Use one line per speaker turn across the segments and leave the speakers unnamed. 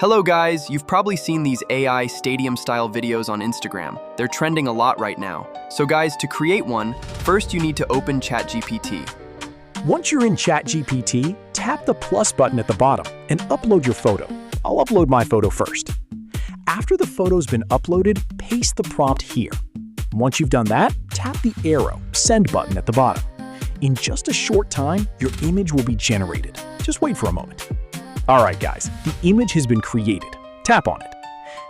Hello guys, you've probably seen these AI stadium-style videos on Instagram. They're trending a lot right now. So guys, to create one, first you need to open ChatGPT.
Once you're in ChatGPT, tap the plus button at the bottom and upload your photo. I'll upload my photo first. After the photo's been uploaded, paste the prompt here. Once you've done that, tap the arrow, send button at the bottom. In just a short time, your image will be generated. Just wait for a moment. Alright guys, the image has been created. Tap on it.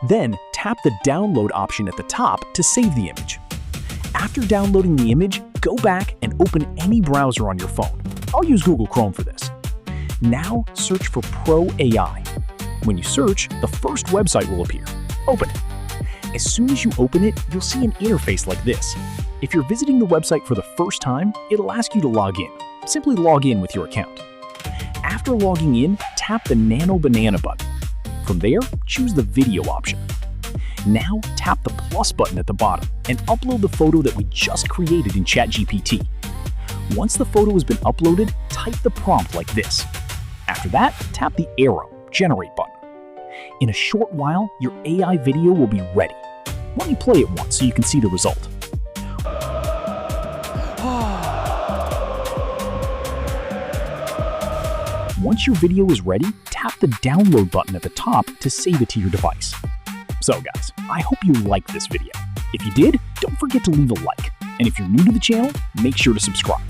Then tap the download option at the top to save the image. After downloading the image, go back and open any browser on your phone. I'll use Google Chrome for this. Now search for Pro AI. When you search, the first website will appear. Open it. As soon as you open it, you'll see an interface like this. If you're visiting the website for the first time, it'll ask you to log in. Simply log in with your account. After logging in, tap the Nano Banana button. From there, choose the video option. Now tap the plus button at the bottom and upload the photo that we just created in ChatGPT. Once the photo has been uploaded, type the prompt like this. After that, tap the arrow, generate button. In a short while, your AI video will be ready. Let me play it once so you can see the result. Once your video is ready, tap the download button at the top to save it to your device. So guys, I hope you liked this video. If you did, don't forget to leave a like. And if you're new to the channel, make sure to subscribe.